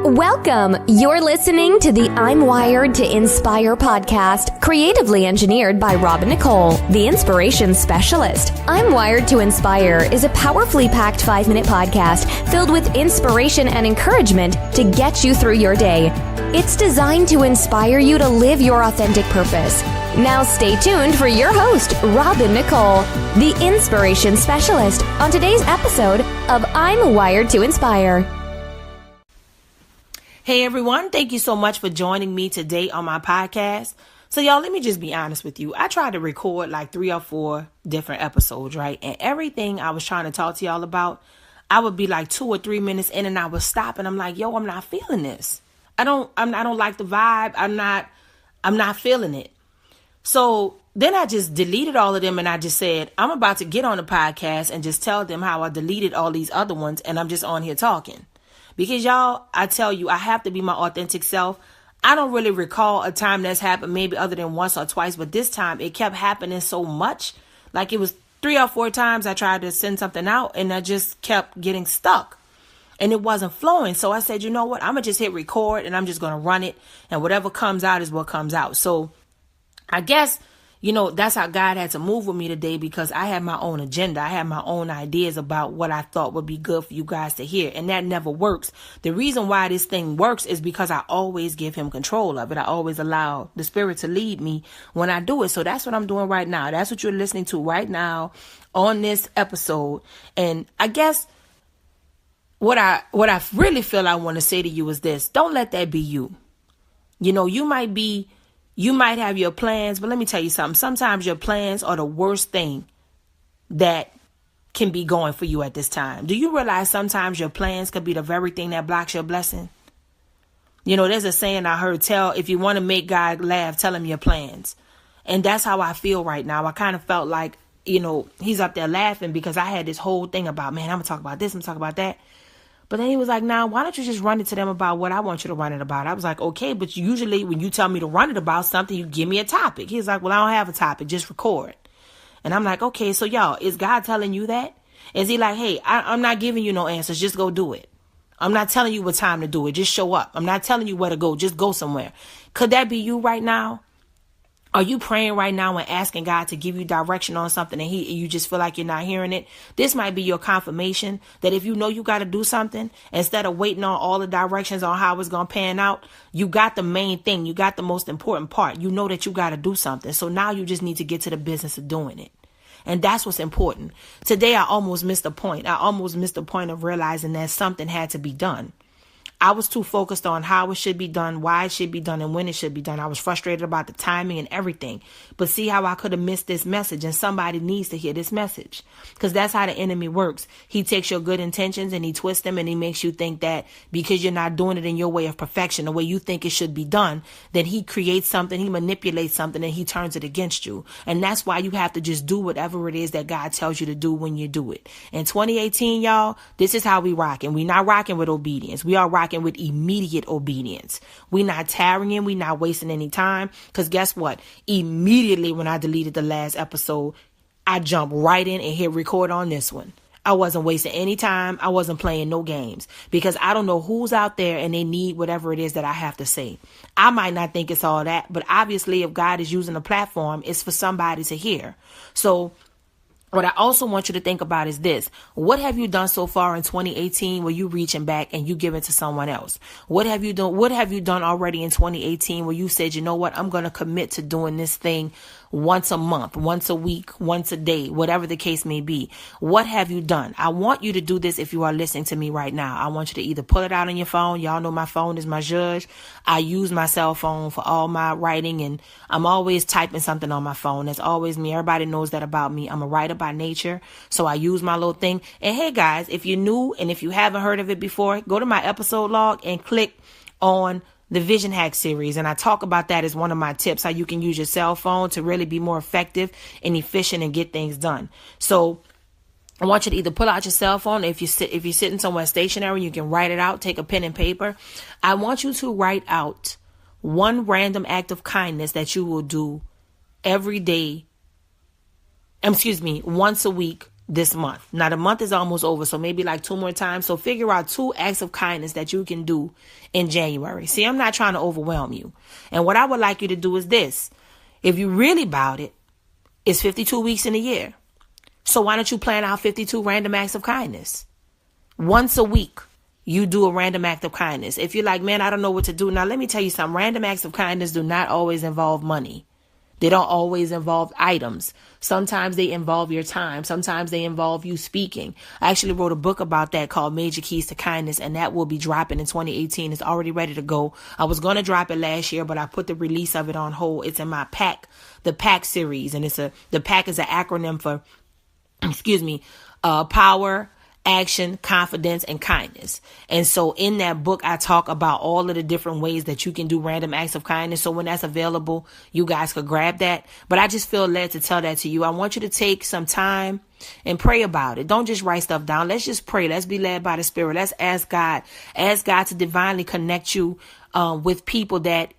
Welcome. You're listening to the I'm Wired to Inspire podcast, creatively engineered by Nicole, the inspiration specialist. I'm Wired to Inspire is a powerfully packed 5-minute podcast filled with inspiration and encouragement to get you through your day. It's designed to inspire you to live your authentic purpose. Now stay tuned for your host, Nicole, the inspiration specialist, on today's episode of I'm Wired to Inspire. Hey everyone, thank you so much for joining me today on my podcast. So y'all, let me just be honest with you. I tried to record like 3 or 4 different episodes, right? And everything I was trying to talk to y'all about, I would be like 2 or 3 minutes in and I would stop and I'm like, yo, I'm not feeling this. I don't like the vibe. I'm not feeling it. So then I just deleted all of them and I just said, I'm about to get on the podcast and just tell them how I deleted all these other ones and I'm just on here talking. Because y'all, I tell you, I have to be my authentic self. I don't really recall a time that's happened maybe other than once or twice, but this time it kept happening so much. Like it was 3 or 4 times I tried to send something out and I just kept getting stuck and it wasn't flowing. So I said, you know what, I'm going to just hit record and I'm just going to run it and whatever comes out is what comes out. So I guess, you know, that's how God had to move with me today because I had my own agenda. I had my own ideas about what I thought would be good for you guys to hear. And that never works. The reason why this thing works is because I always give him control of it. I always allow the Spirit to lead me when I do it. So that's what I'm doing right now. That's what you're listening to right now on this episode. And I guess what I really feel I want to say to you is this. Don't let that be you. You know, you might have your plans, but let me tell you something. Sometimes your plans are the worst thing that can be going for you at this time. Do you realize sometimes your plans could be the very thing that blocks your blessing? You know, there's a saying I heard, if you want to make God laugh, tell him your plans. And that's how I feel right now. I kind of felt like, you know, he's up there laughing because I had this whole thing about, man, I'm going to talk about this, I'm going to talk about that. But then he was like, nah, why don't you just run it to them about what I want you to run it about? I was like, okay, but usually when you tell me to run it about something, you give me a topic. He's like, well, I don't have a topic, just record. And I'm like, okay, so y'all, is God telling you that? Is he like, hey, I'm not giving you no answers, just go do it. I'm not telling you what time to do it, just show up. I'm not telling you where to go, just go somewhere. Could that be you right now? Are you praying right now and asking God to give you direction on something and you just feel like you're not hearing it? This might be your confirmation that if you know you got to do something, instead of waiting on all the directions on how it's going to pan out, you got the main thing. You got the most important part. You know that you got to do something. So now you just need to get to the business of doing it. And that's what's important. Today, I almost missed the point. I almost missed the point of realizing that something had to be done. I was too focused on how it should be done, why it should be done, and when it should be done. I was frustrated about the timing and everything. But see how I could have missed this message, and somebody needs to hear this message. Because that's how the enemy works. He takes your good intentions and he twists them and he makes you think that because you're not doing it in your way of perfection, the way you think it should be done, then he creates something, he manipulates something, and he turns it against you. And that's why you have to just do whatever it is that God tells you to do when you do it. In 2018, y'all, this is how we rocking. We not rocking with obedience. We are rocking with immediate obedience. We not tarrying. We not wasting any time. Because guess what? Immediately when I deleted the last episode, I jumped right in and hit record on this one. I wasn't wasting any time. I wasn't playing no games because I don't know who's out there and they need whatever it is that I have to say. I might not think it's all that, but obviously if God is using a platform, it's for somebody to hear. So what I also want you to think about is this. What have you done so far in 2018 where you reaching back and you give it to someone else? What have you done? What have you done already in 2018 where you said, you know what, I'm going to commit to doing this thing once a month, once a week, once a day, whatever the case may be. What have you done? I want you to do this if you are listening to me right now. I want you to either pull it out on your phone. Y'all know my phone is my judge. I use my cell phone for all my writing and I'm always typing something on my phone. That's always me. Everybody knows that about me. I'm a writer by nature. So I use my little thing. And hey guys, if you're new and if you haven't heard of it before, go to my episode log and click on the Vision Hack series. And I talk about that as one of my tips, how you can use your cell phone to really be more effective and efficient and get things done. So I want you to either pull out your cell phone. If you're sitting somewhere stationary, you can write it out, take a pen and paper. I want you to write out one random act of kindness that you will do every day. Once a week this month. Now the month is almost over, so maybe like 2 more times. So figure out 2 acts of kindness that you can do in January. See, I'm not trying to overwhelm you. And what I would like you to do is this. If you really about it, it's 52 weeks in a year. So why don't you plan out 52 random acts of kindness? Once a week, you do a random act of kindness. If you're like, man, I don't know what to do. Now, let me tell you something. Random acts of kindness do not always involve money. They don't always involve items. Sometimes they involve your time. Sometimes they involve you speaking. I actually wrote a book about that called Major Keys to Kindness, and that will be dropping in 2018. It's already ready to go. I was going to drop it last year, but I put the release of it on hold. It's in my PACK, the PACK series, and the PACK is an acronym for, power, action, confidence, and kindness. And so in that book, I talk about all of the different ways that you can do random acts of kindness. So when that's available, you guys could grab that. But I just feel led to tell that to you. I want you to take some time and pray about it. Don't just write stuff down. Let's just pray. Let's be led by the Spirit. Let's ask God to divinely connect you with people that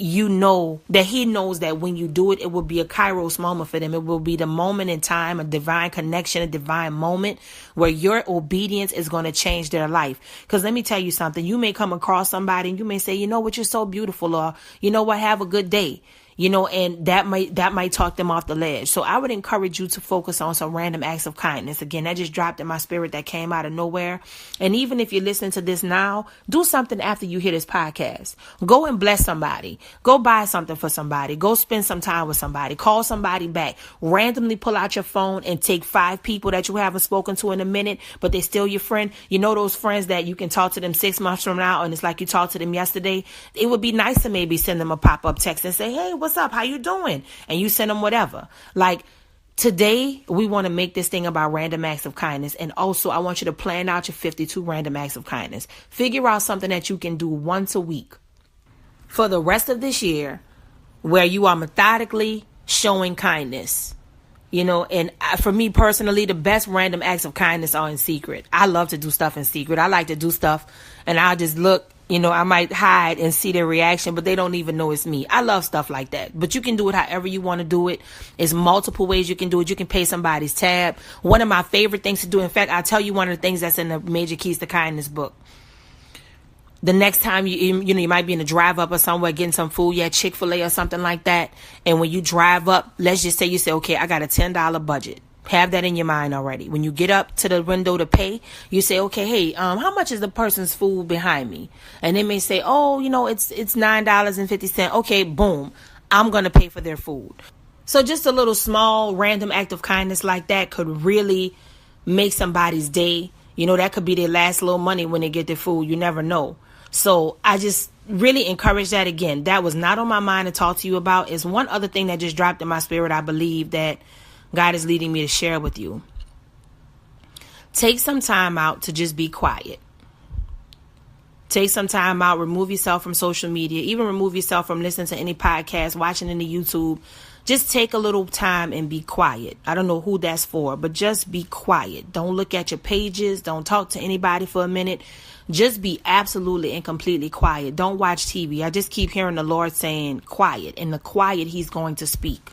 you know, that he knows that when you do it, it will be a Kairos moment for them. It will be the moment in time, a divine connection, a divine moment where your obedience is going to change their life. Because let me tell you something. You may come across somebody and you may say, you know what, you're so beautiful, or you know what, have a good day. And that might talk them off the ledge. So I would encourage you to focus on some random acts of kindness. Again, that just dropped in my spirit, that came out of nowhere. And even if you're listening to this now, do something after you hear this podcast. Go and bless somebody. Go buy something for somebody. Go spend some time with somebody. Call somebody back. Randomly pull out your phone and take 5 people that you haven't spoken to in a minute, but they're still your friend. You know those friends that you can talk to them 6 months from now and it's like you talked to them yesterday? It would be nice to maybe send them a pop-up text and say, hey, what's up? How you doing? And you send them whatever. Like today, we want to make this thing about random acts of kindness. And also, I want you to plan out your 52 random acts of kindness. Figure out something that you can do once a week for the rest of this year where you are methodically showing kindness. And for me personally, the best random acts of kindness are in secret. I love to do stuff in secret. I like to do stuff and I'll just look. I might hide and see their reaction, but they don't even know it's me. I love stuff like that. But you can do it however you want to do it. There's multiple ways you can do it. You can pay somebody's tab. One of my favorite things to do, in fact, I'll tell you one of the things that's in the Major Keys to Kindness book. The next time you might be in a drive up or somewhere getting some food, Chick-fil-A or something like that. And when you drive up, let's just say you say, okay, I got a $10 budget. Have that in your mind already. When you get up to the window to pay, you say, okay, hey, how much is the person's food behind me? And they may say, oh, it's $9.50. Okay, boom, I'm going to pay for their food. So just a little small random act of kindness like that could really make somebody's day. That could be their last little money when they get their food. You never know. So I just really encourage that. Again, that was not on my mind to talk to you about. It's one other thing that just dropped in my spirit. I believe that God is leading me to share with you. Take some time out to just be quiet. Take some time out. Remove yourself from social media. Even remove yourself from listening to any podcast, watching any YouTube. Just take a little time and be quiet. I don't know who that's for, but just be quiet. Don't look at your pages. Don't talk to anybody for a minute. Just be absolutely and completely quiet. Don't watch TV. I just keep hearing the Lord saying quiet. In the quiet, he's going to speak.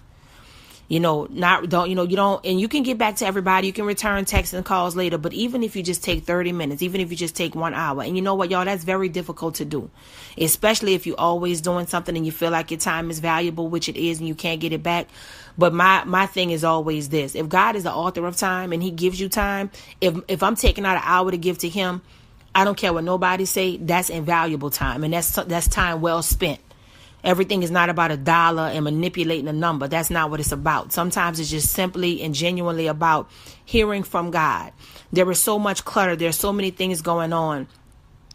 You don't, and you can get back to everybody. You can return texts and calls later. But even if you just take 30 minutes, even if you just take 1 hour, and you know what, y'all, that's very difficult to do, especially if you're always doing something and you feel like your time is valuable, which it is, and you can't get it back. But my thing is always this. If God is the author of time and he gives you time, if I'm taking out an hour to give to him, I don't care what nobody say, that's invaluable time. And that's time well spent. Everything is not about $1 and manipulating a number. That's not what it's about. Sometimes it's just simply and genuinely about hearing from God. There is so much clutter. There's so many things going on.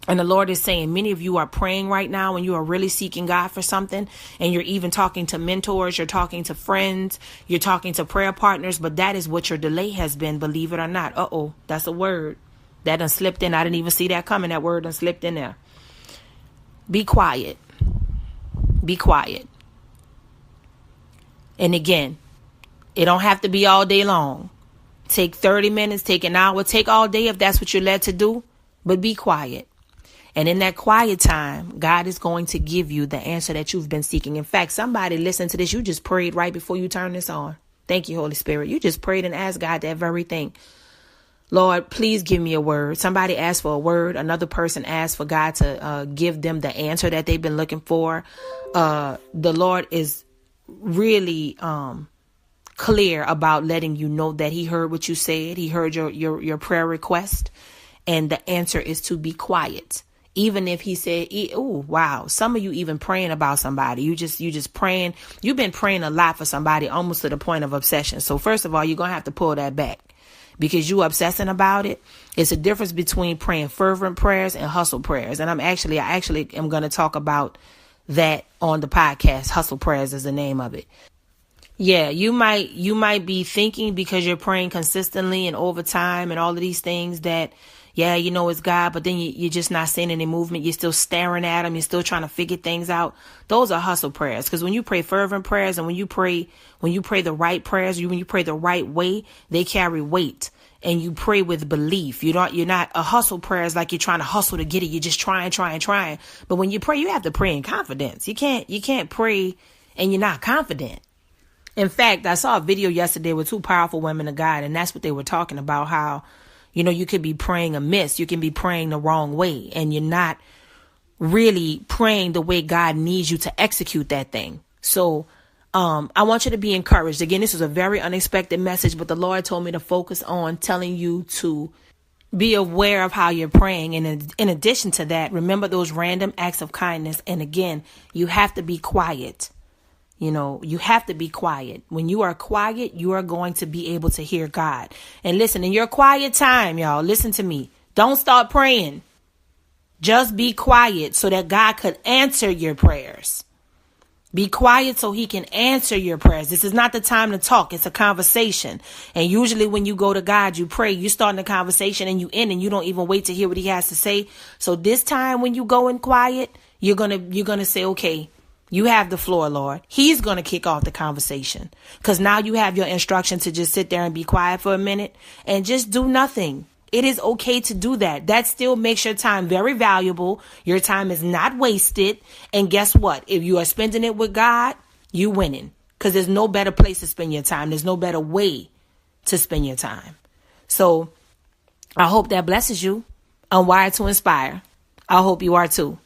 And the Lord is saying, many of you are praying right now and you are really seeking God for something. And you're even talking to mentors. You're talking to friends. You're talking to prayer partners. But that is what your delay has been, believe it or not. That's a word that done slipped in. I didn't even see that coming. That word done slipped in there. Be quiet. Be quiet. And again, it don't have to be all day long. Take 30 minutes, take an hour, take all day if that's what you're led to do. But be quiet. And in that quiet time, God is going to give you the answer that you've been seeking. In fact, somebody listen to this. You just prayed right before you turn this on. Thank you, Holy Spirit. You just prayed and asked God that very thing. Lord, please give me a word. Somebody asked for a word. Another person asked for God to give them the answer that they've been looking for. The Lord is really clear about letting you know that he heard what you said. He heard your prayer request. And the answer is to be quiet. Even if he said, oh, wow, some of you even praying about somebody. You just praying. You've been praying a lot for somebody, almost to the point of obsession. So first of all, you're going to have to pull that back. Because you obsessing about it. It's a difference between praying fervent prayers and hustle prayers. And I actually am going to talk about that on the podcast. Hustle prayers is the name of it. Yeah, you might be thinking, because you're praying consistently and over time and all of these things, that, yeah, you know it's God, but then you're just not seeing any movement. You're still staring at him. You're still trying to figure things out. Those are hustle prayers. Because when you pray fervent prayers and when you pray the right prayers, when you pray the right way, they carry weight. And you pray with belief. You're not a hustle prayer is like you're trying to hustle to get it. You're just trying. But when you pray, you have to pray in confidence. You can't pray and you're not confident. In fact, I saw a video yesterday with two powerful women of God, and that's what they were talking about, how, you could be praying amiss. You can be praying the wrong way, and you're not really praying the way God needs you to execute that thing. So I want you to be encouraged. Again, this is a very unexpected message, but the Lord told me to focus on telling you to be aware of how you're praying. And in addition to that, remember those random acts of kindness. And again, you have to be quiet. You have to be quiet. When you are quiet, you are going to be able to hear God. And listen, in your quiet time, y'all, listen to me. Don't start praying. Just be quiet so that God could answer your prayers. Be quiet so he can answer your prayers. This is not the time to talk. It's a conversation. And usually when you go to God, you pray, you start a conversation and you end and you don't even wait to hear what he has to say. So this time when you go in quiet, you're going to say, okay, you have the floor, Lord. He's going to kick off the conversation, because now you have your instruction to just sit there and be quiet for a minute and just do nothing. It is okay to do that. That still makes your time very valuable. Your time is not wasted. And guess what? If you are spending it with God, you winning, because there's no better place to spend your time. There's no better way to spend your time. So I hope that blesses you. I'm wired to inspire. I hope you are too.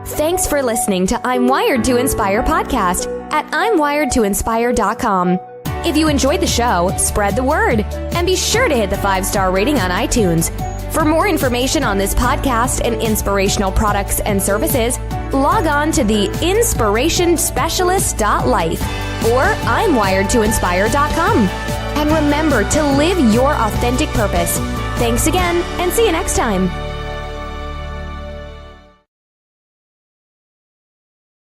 Thanks for listening to I'm Wired to Inspire podcast at I'mWiredToInspire.com. If you enjoyed the show, spread the word and be sure to hit the 5-star rating on iTunes. For more information on this podcast and inspirational products and services, log on to the inspirationspecialist.life or I'mWiredToInspire.com. And remember to live your authentic purpose. Thanks again, and see you next time.